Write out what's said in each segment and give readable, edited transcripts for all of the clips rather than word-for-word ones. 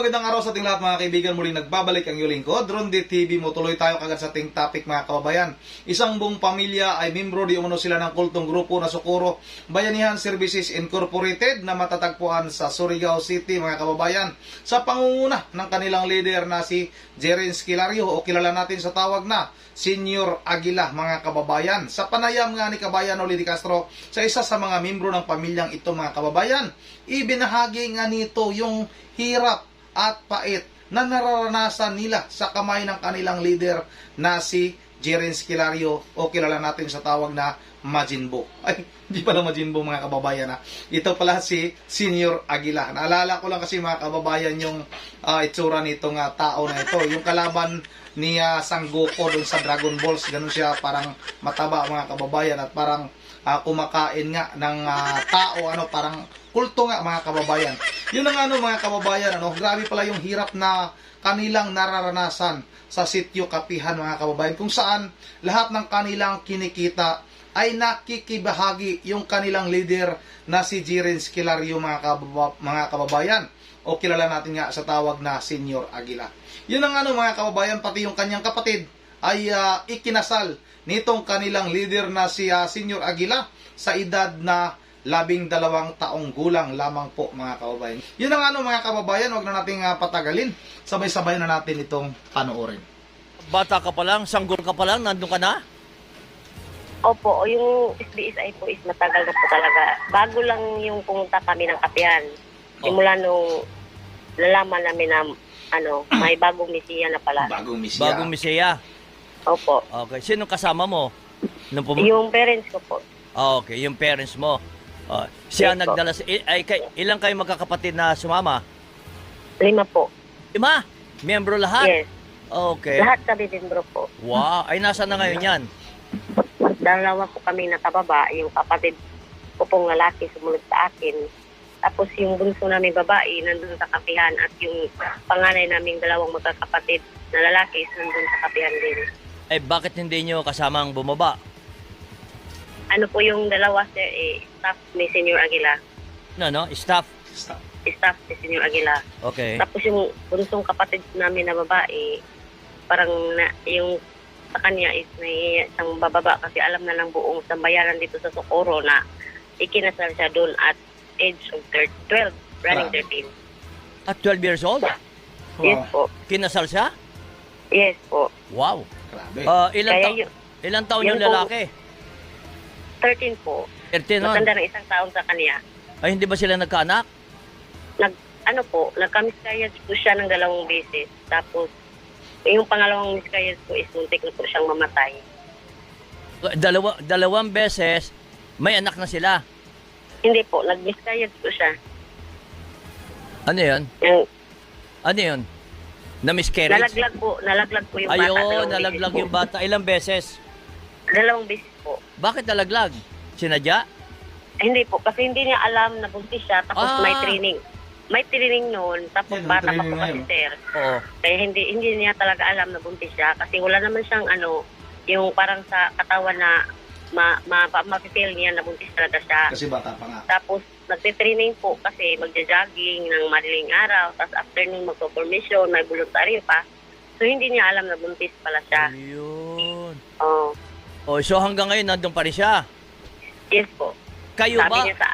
magandang araw sa ating lahat mga kaibigan. Muling nagbabalik ang iyong lingkod, Ronde TV mo. Tuloy tayo kagad sa ating topic mga kababayan. Isang buong pamilya ay membro di umano sila ng kultong grupo na Socorro Bayanihan Services Incorporated na matatagpuan sa Surigao City mga kababayan. Sa pangunguna ng kanilang leader na si Jeren Esquilario o kilala natin sa tawag na Senior Aguila mga kababayan. Sa panayam nga ni Kabayan Oli de Castro sa isa sa mga membro ng pamilyang ito mga kababayan, ibinahagi nga nito yung hirap at pait na nararanasan nila sa kamay ng kanilang leader na si Jeren Esquilario o kilala natin sa tawag na Majinbo. Ay, hindi pala Majinbo mga kababayan ha. Ito pala si Senior Aguila. Naalala ko lang kasi mga kababayan yung itsura nitong tao na ito. Yung kalaban ni Sangoku doon sa Dragon Balls. Ganun siya, parang mataba mga kababayan at parang kumakain nga ng tao, parang kulto nga mga kababayan. Yun ang mga kababayan, grabe pala yung hirap na kanilang nararanasan sa sitio Kapihan mga kababayan, kung saan lahat ng kanilang kinikita ay nakikibahagi yung kanilang leader na si Jeren Esquilario mga kababayan, o kilala natin nga sa tawag na Senior Aguila. Yun ang mga kababayan, pati yung kanyang kapatid ay ikinasal nitong kanilang leader na si Senior Aguila sa edad na 12 taong gulang lamang po mga kababayan. Yun ang mga kababayan, wag na nating patagalin. Sabay-sabay na natin itong panoorin. Bata ka pa lang, sanggol ka pa lang, nandun ka na? Opo, yung SBSI po is matagal na po talaga. Bago lang yung pumunta kami ng Kapihan. Simula nung nalaman namin na may bagong misiya na pala. Bagong misiya. Bagong misiya. Opo. Okay, sino kasama mo? Yung parents ko po. Okay, yung parents mo. Siya Yes, nagdala ilang kayo magkakapatid na sumama? 5 po. 5? Miyembro lahat? Yes. Okay. Lahat kami membro po. Wow, ay nasa na ngayon yan? Dalawa po kami nakababa. Yung kapatid ko pong lalaki sumunod sa akin. Tapos yung bunso namin babae nandun sa Kapihan at yung panganay naming dalawang magkakapatid na lalaki nandun sa Kapihan din. Eh bakit hindi nyo kasamang bumaba? Ano po yung dalawa sir, staff ni Senior Aguila. No, staff. Staff ni Senior Aguila. Okay. Tapos yung bunsong kapatid namin na babae, parang yung sa kanya is may isang bababa kasi alam na ng buong sambayaran dito sa Socorro na ikinasal siya doon at age of 12, running 13. At 12 years old? Yes po. Kinasal siya? Yes po. Wow. Grabe. Ilang taon yung yun po, lalaki? 13 po. 13 nun? Matanda ng isang taon sa kanya. Ay, hindi ba sila nagkaanak? Nagka-miscarriage po siya ng 2 beses. Tapos, yung pangalawang miscarriage po is muntik na po siyang mamatay. Dalawang beses, may anak na sila. Hindi po, nag-miscarriage po siya. Ano yun? Yung, Ano yun? Na-miscarriage? nalaglag po yung bata. Ayun, 2 nalaglag beses yung po. bata. Ilang beses? 2 beses po. Bakit nalaglag? Sinadya? Hindi po, kasi hindi niya alam na buntis siya, tapos Ah. may training. May training noon, tapos Yan, bata pa training po na kasi yun. sir. Oo. Kaya hindi niya talaga alam na buntis siya, kasi wala naman siyang yung parang sa katawan na ma-feel niya na buntis talaga siya. Kasi bata pa nga. Tapos nagte-training po kasi magja-jogging ng madaling araw, tapos afternoon magpo-formation, may voluntaryo pa. So hindi niya alam na buntis pala siya. Ayun. Oh, Oh, so hanggang ngayon nandun pa rin siya. yes po. Kayo Sabi ba? niya sa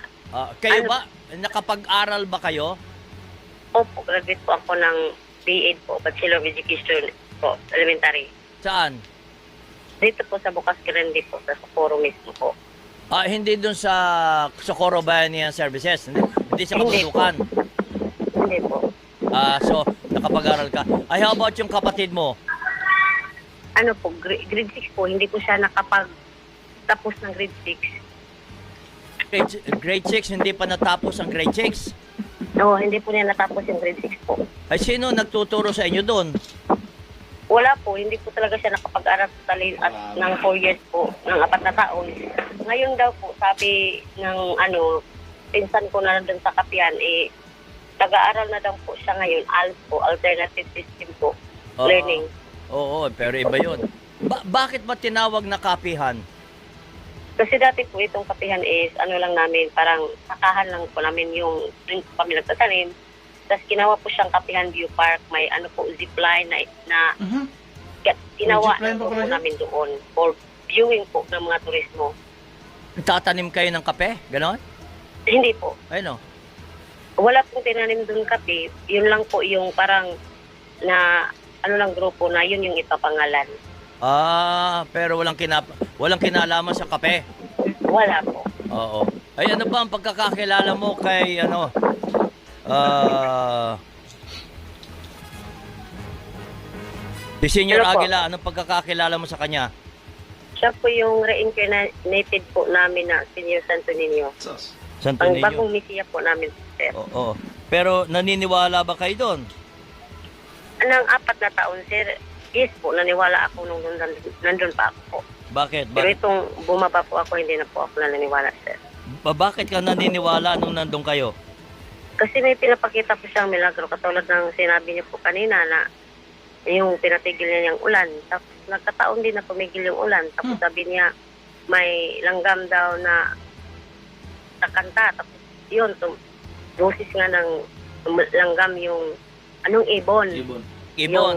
Kayo Ano? ba? Nakapag-aral ba kayo? Opo, graduate po ako ng BEd po, Bachelor of Education po, elementary. Saan? Dito po sa Bukas Grande po, sa Socorro mismo po. Hindi dun sa Socorro Bayanihan Services. Hindi sa Kabundukan. Hindi po. So, nakapag-aral ka. Ay, how about yung kapatid mo? Ano po, grade 6 po, hindi po siya nakapag-tapos ng grade 6. Grade 6, hindi pa natapos ang grade 6. No, hindi po niya natapos yung grade 6 po. Ay, sino nagtuturo sa inyo doon? Wala po, hindi po talaga siya nakapag-aral at ng 4 years po, ng 4 na taon. Ngayon daw po, sabi ng pinsan ko na doon sa Kapihan, taga-aral na daw po siya ngayon, ALS po, Alternative System po, Learning. Oo, pero iba yun. Bakit ba tinawag na Kapihan? Kasi dati po itong Kapihan is, lang namin, parang sakahan lang po namin yung kami nagtatanim. Tapos ginawa po siyang Kapihan View Park. May ano po, zipline na Mhm. ginawa May zipline ng pa pala grupo siya? namin doon for viewing po ng mga turismo. Tatanim kayo ng kape? Ganon? Hindi po. Ayun o. Wala pong tinanim doon kape. Yun lang po yung parang na ano lang grupo na yun yung ipapangalan. Pero walang kinalaman sa kape. Wala po. Oo. Ay, ano ba ang pagkakakilala mo kay, si Senior Ano po? Aguila, anong pagkakakilala mo sa kanya? Siya po yung reincarnated po namin na Senior Santo Niño. Sus. Santo Ang Niño. bagong misiya po namin, sir. Oo. Pero naniniwala ba kayo doon? Nang 4 na taon, sir, yes po, naniwala ako nung nandun pa ako po. Bakit? Pero itong bumaba po ako, hindi na po ako naniniwala, sir. Bakit ka naniniwala nung nandun kayo? Kasi may pinapakita po siyang milagro, katulad ng sinabi niyo po kanina na yung pinatigil niya niyang ulan. Tapos nagkataon din na tumigil yung ulan. Tapos sabi niya, may langgam daw na sa kanta. Tapos yun, boses nga ng langgam yung anong ibon. Ibon. Ibon.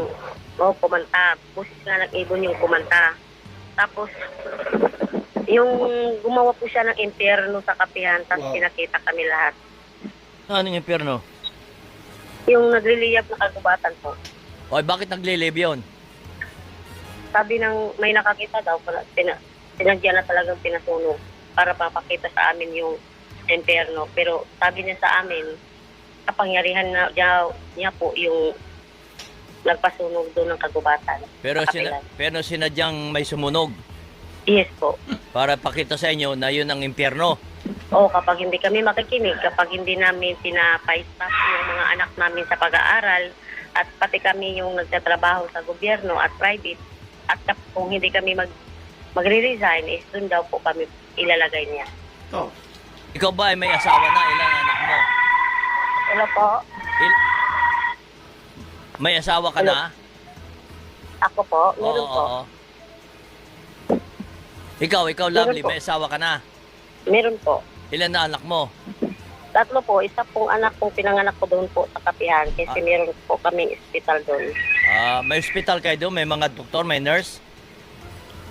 Yung kumanta. Boses nga ng ibon yung kumanta. Tapos, yung gumawa po siya ng impyerno sa kapihan, tapos Wow. pinakita kami lahat. Anong impyerno? Yung nagliliyab na kagubatan po. Oy, bakit naglilive yun? Sabi ng may nakakita daw, sinadya na talagang pinasunog para papakita sa amin yung impyerno. Pero sabi niya sa amin, kapangyarihan na niya po yung nagpasunog doon ng kagubatan. Pero, sa kapihan. pero sinadyang may sumunog Yes po. para pakita sa inyo na yun ang impyerno. O kapag hindi kami makikinig, kapag hindi namin pinapa-stop yung mga anak namin sa pag-aaral, at pati kami yung nagtatrabaho sa gobyerno at private, at kung hindi kami magre-resign, is doon daw po kami ilalagay niya. Oh. Ikaw ba ay may asawa na? Ilang anak mo? Hello po? May asawa ka na? Ako po? Meron po. Oo. Ikaw, Lovely, Meron po. may asawa ka na? Meron po. Ilan na anak mo? 3 po. Isa pong anak kong pinanganak ko doon po sa Kapihan kasi meron po kaming hospital doon. May hospital kayo doon? May mga doktor, may nurse?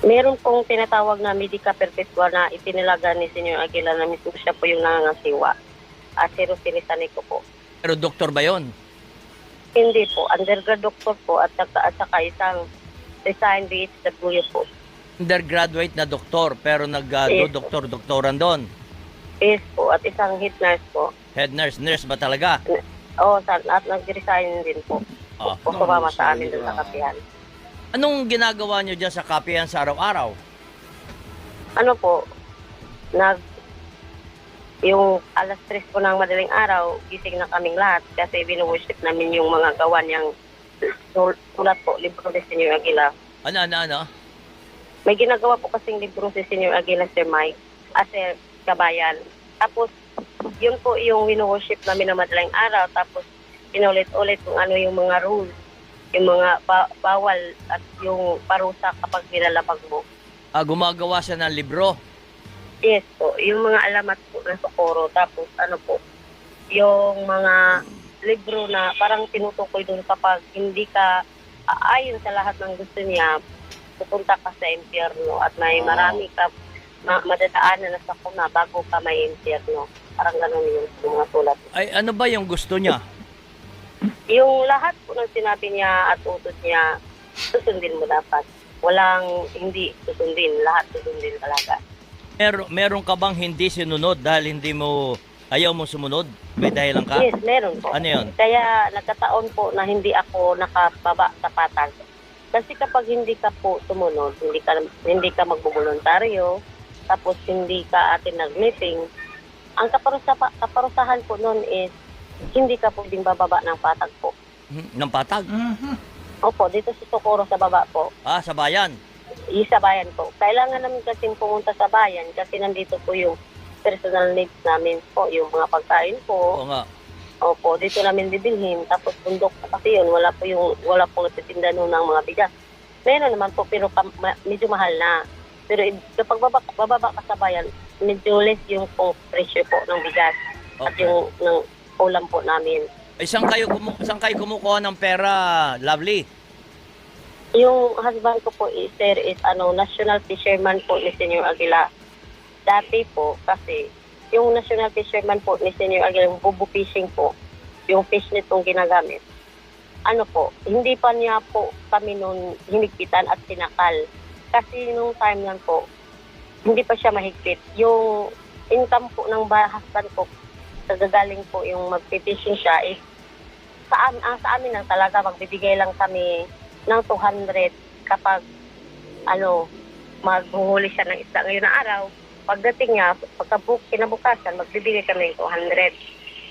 Meron pong tinatawag na Medica Perpetua na itinilaga ni Senyor Aguila na mismo siya po yung nangangasiwa. Si Rosilisan ko po. Pero doktor ba yun? Hindi po. Undergrad doctor po at saka isang resigned BHW po. Undergraduate na doktor, pero Yes. doktoran doon. Yes po. At isang head nurse po. Head nurse ba talaga? At nag-resign din po. Ah. Po sumama sa amin doon sa Kapihan. Anong ginagawa nyo dyan sa kapihan sa araw-araw? Ano po, yung alas 3 po ng madaling araw, gising na kaming lahat kasi binu-worship namin yung mga gawa niyang sulat po, libro ni Senyor Aguila. Ano? May ginagawa po kasing libro si Senyor Aguila, Sir Mike, Sir Kabayan. Tapos, yun po yung winu-worship namin na madaling araw. Tapos, pinulit-ulit kung ano yung mga rules, yung mga bawal at yung parusa kapag nilalabag mo. Gumagawa siya ng libro. Yes po, yung mga alamat po ng Socorro. Tapos, ano po, yung mga libro na parang tinutukoy doon kapag hindi ka aayon sa lahat ng gusto niya, pupunta ka sa impyerno at may marami ka madadaanan na sa kuna bago ka may impyerno. Parang ganun yung mga sulat. Ay, ano ba yung gusto niya? Yung lahat po ng sinabi niya at utos niya, susundin mo dapat. Walang hindi susundin, lahat susundin talaga. Meron ka bang hindi sinunod dahil ayaw mo sumunod? May dahilan ka? Yes, meron po. Ano yun? Kaya nagkataon po na hindi ako nakababa sa patas. Kasi kapag hindi ka po sumunod, hindi ka magboboluntaryo, tapos hindi ka atin nag-meeting, ang kaparusahan po noon is hindi ka pwedeng bababa ng patag po. Ng patag? Mhm. Opo, dito sa Socorro sa baba po. Sa bayan? Sa bayan po. Kailangan namin kasing pumunta sa bayan kasi nandito po yung personal needs namin po, yung mga pagkain po. Oo nga. Opo, dito namin bibilhin. Tapos bundok pa kasi yun, wala pong nagtitinda nun ng mga bigas. Meron naman po, pero medyo mahal na. Pero kapag bababa ka sa bayan, medyo less yung pong presyo po ng bigas. At Okay. yung ng ulam po namin. Saan kayo kumukuha ng pera, Lovely? Yung husband ko po is, sir, is national fisherman po ni Senior Aguila. Dati po, kasi yung national fisherman po ni Senior Aguila, yung bubu fishing po, yung fish nitong ginagamit. Hindi pa niya po kami nun hinigpitan at sinakal. Kasi nung time lang po, hindi pa siya mahigpit. Yung income po ng husband ko, nagagaling po yung mag-fishing siya, is sa amin lang talaga, magbibigay lang kami ng 200 kapag maghuhuli siya ng isda ngayon na araw. Pagdating niya, kinabukasan, magbibigay kami ng 200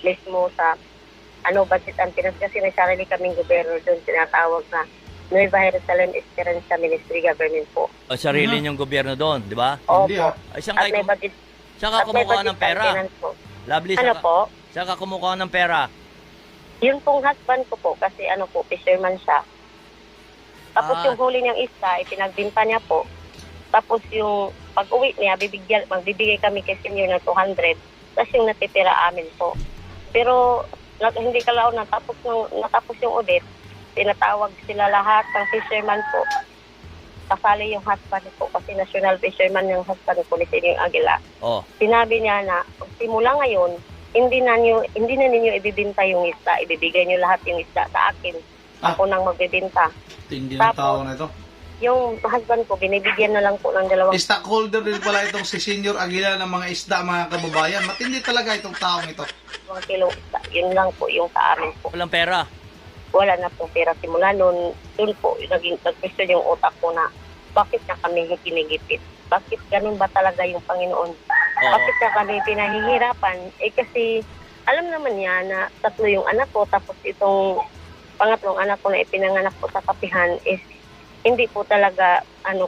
mismo sa budget ang Pinas, kasi may sarili kaming gobyerno doon, tinatawag na Nueva Jerusalem Esperanza Ministry Government po. O sarili niyong gobyerno doon, di ba? Hindi, Opo. Ay, At may budget, saan ka kumukuha ng pera? po. Lovely, Po? saan ka kumukuha ng pera? Yung pong husband ko po, kasi fisherman siya. Tapos yung huli niyang isda, ipinagbinta niya po. Tapos yung pag-uwi niya, magbibigay kami kay senior ng 200. Tapos yung natitira amin po. Pero hindi kalao natapos yung audit, tinatawag sila lahat ng fisherman po. Kasali yung husband ko, kasi national fisherman yung husband ko ni Senior Aguila. Oh. Sinabi niya na simula ngayon, hindi na ninyo ibibinta yung isda, ibibigay niyo lahat yung isda sa akin. Ako nang magbibinta. Tindi ng tao na ito. Yung husband ko, binibigyan na lang po ng 2. Stockholder din pala itong si Senior Aguila ng mga isda, mga kababayan. Matindi talaga itong taong ito. 2 kilong isda. Yun lang po yung sa amin po. Walang pera. Wala na pong pera simula noon. Doon po, nag-question yung utak ko na bakit na kami kinigipit? Bakit ganun ba talaga yung Panginoon? Bakit na kami pinahihirapan? Kasi alam naman niya na 3 yung anak ko, tapos itong pangatlong anak ko na ipinanganak po sa kapihan is hindi po talaga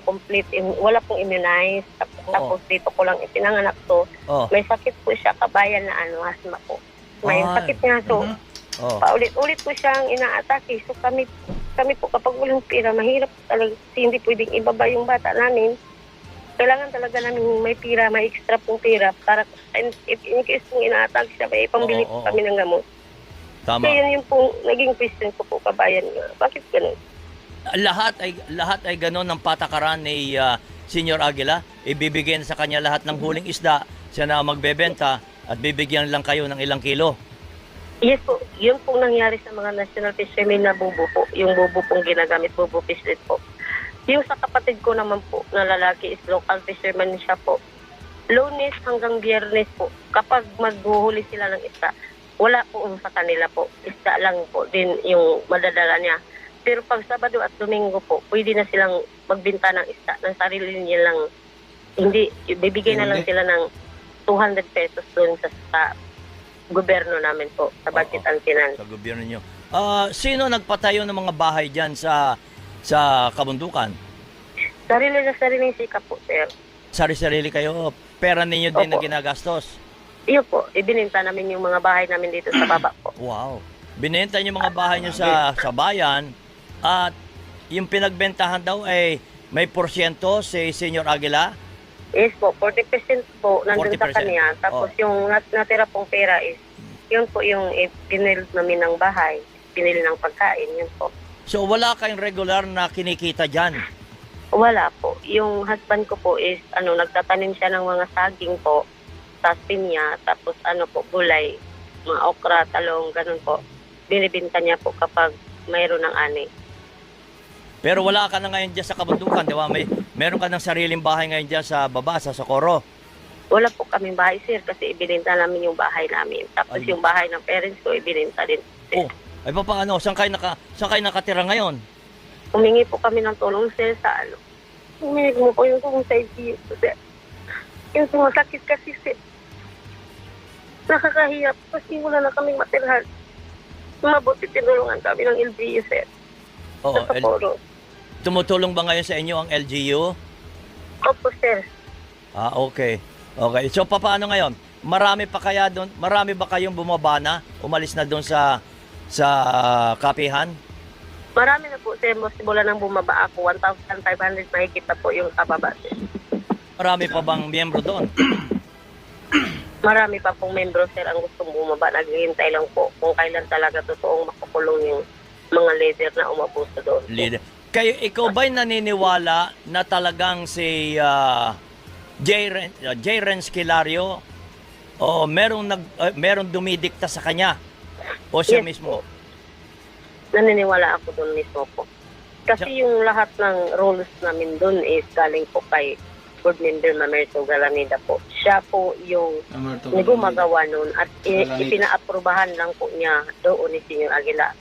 complete, wala pong immunize. Tapos dito ko lang ipinanganak to. May sakit po siya, kabayan na asthma po. May sakit nga so. Paulit-ulit po siyang inaatake. So kami po kapag walang pera, mahirap talaga. Hindi pwedeng ibaba yung bata namin. Kailangan talaga namin may pera, may extra pong pera para if in case kung inaatake siya, may pambili po kami ng gamot. Tama. So yun yung pong naging question ko po, kabayan nga. Bakit ganun? Lahat ay gano'n ng patakaran ni Senior Aguila. Ibibigyan sa kanya lahat ng huling isda, siya na magbebenta at bibigyan lang kayo ng ilang kilo. Yes po, yun pong nangyari sa mga national fishermen na bubo po. Yung bubo pong ginagamit, bubo fishlet po. Yung sa kapatid ko naman po na lalaki is local fisherman siya po. Lunes hanggang Biyernes po, kapag maghuhuli sila ng isda, wala po sa kanila po. Isda lang po din yung madadala niya. Pero pag Sabado at Domingo po, pwede na silang magbenta ng isda ng sarili niya lang. Hindi, bibigay na lang sila ng 200 pesos doon sa gobyerno namin po, sa budget and finance. Sa gobyerno nyo. Sino nagpatayo ng mga bahay dyan sa kabundukan? Sariling sikap po, sir. Sarili kayo, pera ninyo din na ginagastos? Iyo po, ibininta namin yung mga bahay namin dito sa baba po. Wow. Binenta nyo mga bahay nyo sa bayan at yung pinagbentahan daw ay may porsyento si Senior Aguila? Yes po, 40% po nandun 40%. sa kanya. Tapos yung natira pong pera is, yun po yung binili namin ng bahay, binili ng pagkain, yun po. So wala kayong regular na kinikita dyan? Wala po. Yung husband ko po is, nagtatanim siya ng mga saging po, sa pinya, tapos po, gulay, mga okra, talong, ganun po. Binibinta niya po kapag mayroon ng ani. Pero wala ka na ngayon dyan sa kabundukan, di ba? Meron ka ng sariling bahay ngayon dyan sa baba, sa Socorro. Wala po kaming bahay, sir, kasi ibininta namin yung bahay namin. Tapos yung bahay ng parents ko, ibininta din. Sir. Ay paano? Saan kayo nakatira ngayon? Humingi po kami ng tulong, sir, sa Humingi mo po yung tulong sa LGU, sir. Yung sumasakit kasi, sir. Nakakahirap kasi wala na kaming matirhan. Mabuti tinulungan kami ng LGU, sir. Oo, Sa Socorro. tumutulong ba ngayon sa inyo ang LGU? Opo, sir. Okay. Okay. So paano ngayon? Marami pa kaya doon? Marami ba kayong bumaba na? Umalis na doon sa kapihan? Marami na po, sir. Simula nang bumaba ako, 1,500 mahigit na po yung kababa, sir. Marami pa bang miyembro doon? Marami pa pong membro, sir, ang gustong bumaba. Naghihintay lang po kung kailan talaga totoong makukulong yung mga leader na umabuso doon. Leader. Kayo, ikaw ba'y naniniwala na talagang si J. Renz Kilario o merong dumidikta sa kanya o siya Yes mismo? Naniniwala ako doon mismo po. Kasi yung lahat ng rules namin doon is galing po kay board member Mamerto Galanida po. Siya po yung gumagawa noon at ipinaaprubahan lang po niya doon ni Senior Aguila.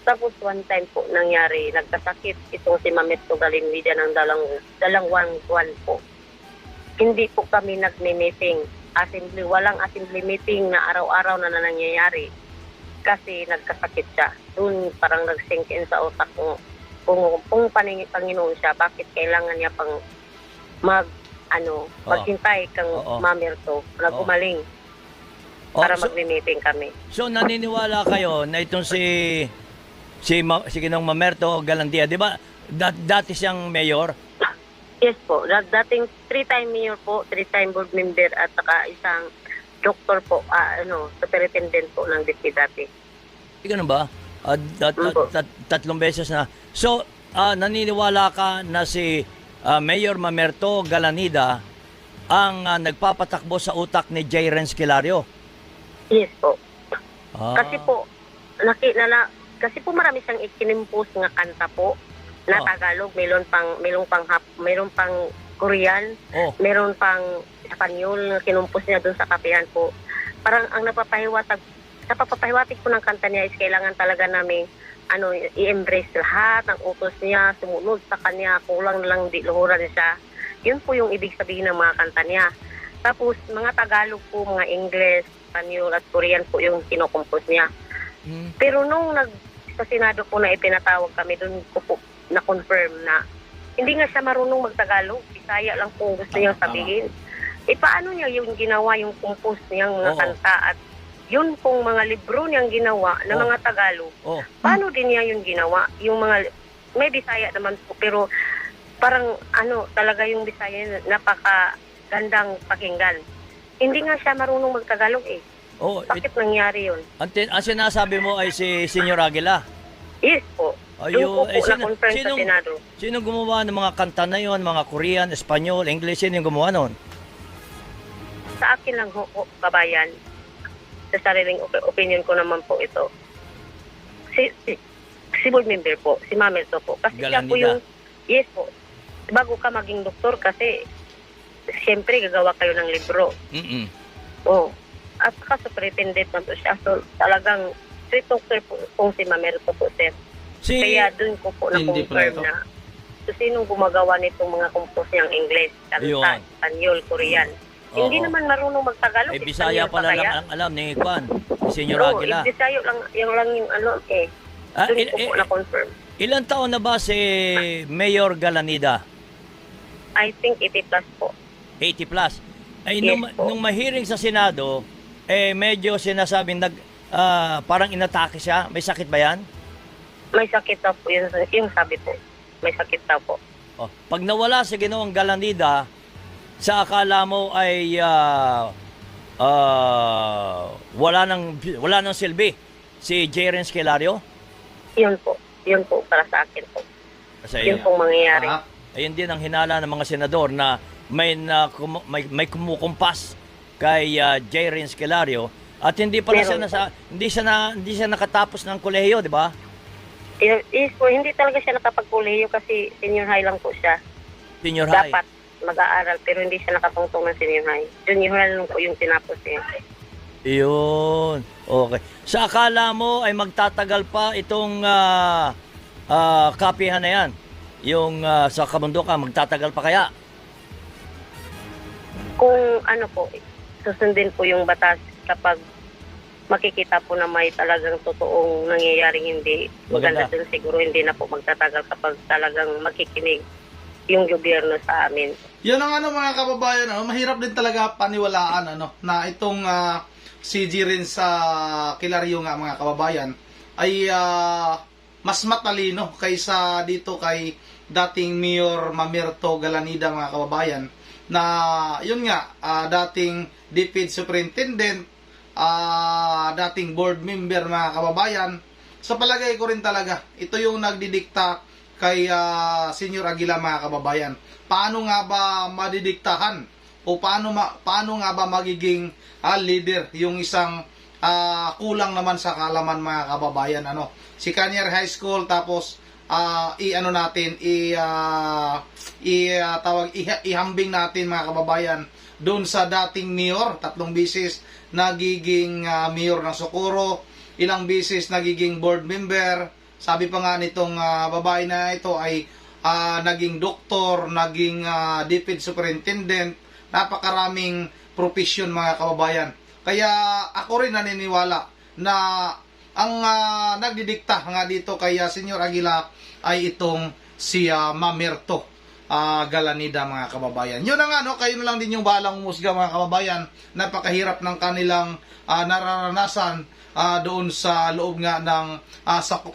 Tapos one time po nangyari, nagkasakit itong si Mamerto Galanida ng dalawang buwan po. Hindi po kami nagme-meeting. Walang assembly meeting na araw-araw na nangyayari kasi nagkasakit siya. Doon parang nag-sink in sa utak ko kung Panginoon siya, bakit kailangan niya pang maghintay kang Mamerto na gumaling para magme-meeting kami. So naniniwala kayo na itong si Ginong Mamerto Galandia, di ba? Dati siyang mayor? Yes po. Dating 3-time mayor po, 3-time board member at saka isang doktor po, superintendent po ng DP dati. Ganun ba? Tatlong beses na. So, naniniwala ka na si Mayor Mamerto Galanida ang nagpapatakbo sa utak ni J. Renz Kilario? Yes po. Kasi po, kasi po marami siyang ikinimpos nga kanta po na Tagalog, mayroon pang Korean, mayroon pang Espanyol na kinumpos niya doon sa kapihan po. Parang ang napapahiwatig po ng kanta niya is kailangan talaga namin i-embrace lahat ng utos niya, sumunod sa kanya, kulang lang di luhuran siya. Yun po yung ibig sabihin ng mga kanta niya. Tapos mga Tagalog po, mga English, Espanyol at Korean po yung kinukumpos niya. Pero nung sa Senado po na ipinatawag kami, doon ko po na-confirm na hindi nga siya marunong magtagalog. Bisaya lang po gusto niyang sabihin. Paano niya yung ginawa, yung compose niyang mga kanta at yun pong mga libro niyang ginawa na mga Tagalog. Paano din niya yung ginawa? Yung mga, may Bisaya naman po, pero parang talaga yung Bisaya napakagandang pakinggan. Hindi nga siya marunong magtagalog eh. Bakit nangyari yun? Ang sinasabi mo ay si Senior Aguila? Yes po. Doon po na-confirm sa Senado. Sino gumawa ng mga kanta na yun? Mga Korean, Espanyol, English, sino yung gumawa nun? Sa akin lang kabayan, sa sariling opinion ko naman po ito. Si board member po, si Mamerto po. Kasi siya po yung, yes po, bago ka maging doktor kasi siyempre gagawa kayo ng libro. At saka superintendent man po siya. So talagang street talker po kung si Mamerto po, sir. Kaya dun ko po na-confirm na sinong gumagawa nitong mga compose niyang English, kanta, Espanyol, Korean. Hindi naman marunong magtagalog. Bisaya pala lang ang alam ni Juan, ni Senior Aguila. Bisaya lang yung Doon ko po na-confirm. Ilang taon na ba si Mayor Galanida? I think 80 plus po. 80 plus. Ay, Yes, nung mahiring sa Senado, medyo sinasabing parang inatake siya. May sakit ba yan? May sakit daw po. Yung sabi po. May sakit daw po. Pag nawala si Ginoong Galanida, sa akala mo ay wala nang silbi si J. Renz Kilario? Yun po. Yun po para sa akin po. Yun pong mangyayari. Ayun din ang hinala ng mga senador na may kumukumpas kay J. Renz Kilario at hindi pala hindi siya nakatapos ng kolehiyo, di ba? Hindi talaga siya nakapagkolehiyo kasi senior high lang po siya. Senior high. Dapat mag-aaral pero hindi siya nakatungtong ng senior high. Junior high lang po yung tinapos niya. Iyon. Okay. Sa akala mo ay magtatagal pa itong kapihan na yan? Yung sa kabundukan, magtatagal pa kaya? Kung susundin po yung batas kapag makikita po na may talagang totoong nangyayaring hindi maganda dun, siguro hindi na po magtatagal kapag talagang makikinig yung gobyerno sa amin. Yan ang mga kababayan, mahirap din talaga paniwalaan na itong si J. Renz sa Kilario nga mga kababayan ay mas matalino kaysa dito kay dating Mayor Mamerto Galanida mga kababayan. na yun nga, dating DepEd Superintendent, dating board member mga kababayan. Sa palagay ko rin talaga, ito yung nagdidikta kay Senior Aguila mga kababayan. Paano nga ba madidiktahan o paano nga ba magiging leader yung isang kulang naman sa kaalaman mga kababayan, ano? Si Cañar High School, tapos ihambing natin mga kababayan doon sa dating mayor, 3 bisis nagiging mayor ng Socorro, ilang bisis nagiging board member. Sabi pa nga nitong babae na ito ay naging doktor, naging DepEd Superintendent, napakaraming profession mga kababayan. Kaya ako rin naniniwala na ang nagdidikta nga dito kay Senior Aguila ay itong si Mamerto Galanida mga kababayan. Yun na nga, no? Kayo na lang din yung balang umusga mga kababayan. Napakahirap ng kanilang nararanasan doon sa loob nga ng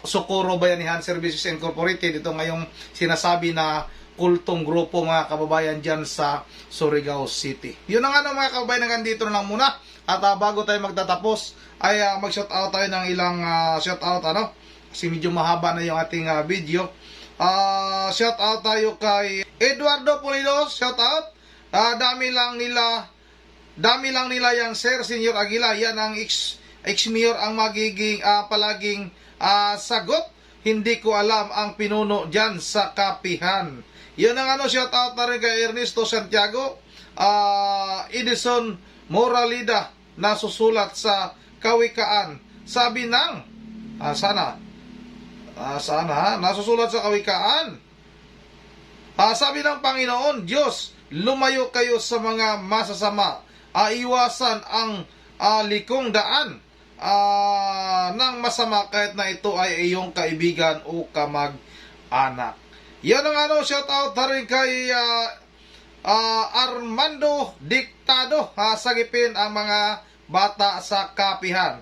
Socorro Bayanihan Services Incorporated. Ito ngayong sinasabi na kultong grupo mga kababayan dyan sa Surigao City. Yun na nga, no, mga kababayan, hanggang dito na lang muna. At bago tayo magtatapos ay mag-shoutout tayo ng ilang shoutout, ano? Kasi medyo mahaba na yung ating video. Shoutout tayo kay Eduardo Pulido, shoutout. Dami lang nila yan, Sir Senior Aguila. Yan ang ex-mayor ang magiging palaging sagot. Hindi ko alam ang pinuno dyan sa kapihan. Yan ang shoutout na rin kay Ernesto Santiago, Edison Moralida, na susulat sa Kawikaan. Sabi ng nasusulat sa Kawikaan. Sabi ng Panginoon Diyos, lumayo kayo sa mga masasama, iwasan ang likong daan ng masama kahit na ito ay iyong kaibigan o kamag-anak. Yan ang shoutout na rin kay Armando Dictado, sagipin ang mga bata sa kapihan.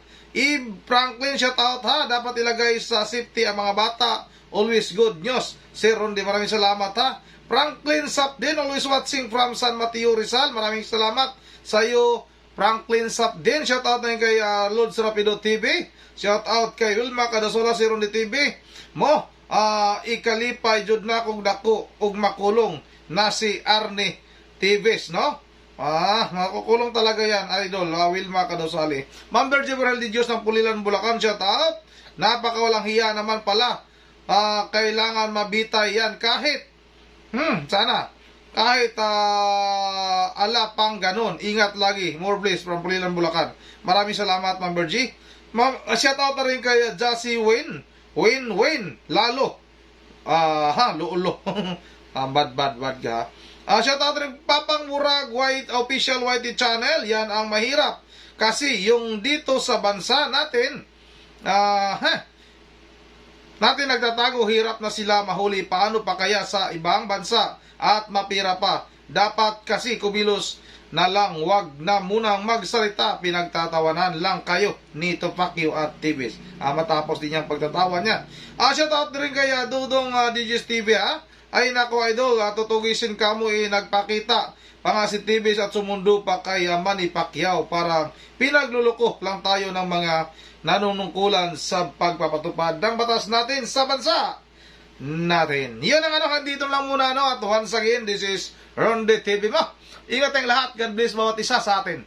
Franklin, shoutout ha. Dapat ilagay sa safety ang mga bata. Always good news. Sir Ronde, maraming salamat ha. Franklin Sapdin, always watching from San Mateo Rizal. Maraming salamat sa iyo, Franklin Sapdin. Shoutout na kay Lods Rapido TV. Shoutout kay Wilma Cadasola, si Ronde TV. Mo, ikalipay jud na kung dako ug makulong na si Arne Tives, no? Makukulong talaga yan, idol. Wilma Cadosali. Ma'am Berge Beral de Dios ng Pulilan, Bulacan, shoutout. Napakawalang hiya naman pala. Kailangan mabitay yan kahit sana kahit ala pang ganun. Ingat lagi. More bliss from Pulilan, Bulacan. Maraming salamat, Ma'am Berge. Shoutout na rin kay Jassy Wayne lalo. Luulo. Bad ka. Shoutout rin Papang Murag White Official Whitey Channel. Yan ang mahirap. Kasi yung dito sa bansa natin, natin nagtatago, hirap na sila mahuli. Paano pa kaya sa ibang bansa at mapira pa? Dapat kasi kumilos na lang, wag na munang magsalita. Pinagtatawanan lang kayo ni Tupacyo at Tibis. Matapos din yung pagtatawan niya. Shoutout rin kaya Dudong DJs TV Ay nako idol, tutugisin ka mo nagpakita pa nga si Tibis at sumundo pa kay Manny Pacquiao. Parang pinagluloko lang tayo ng mga nanunungkulan sa pagpapatupad ng batas natin sa bansa natin. Yun ang dito lang muna, no? At once again, this is Ronde TV mo. Ingat ang lahat. God bless bawat isa sa atin.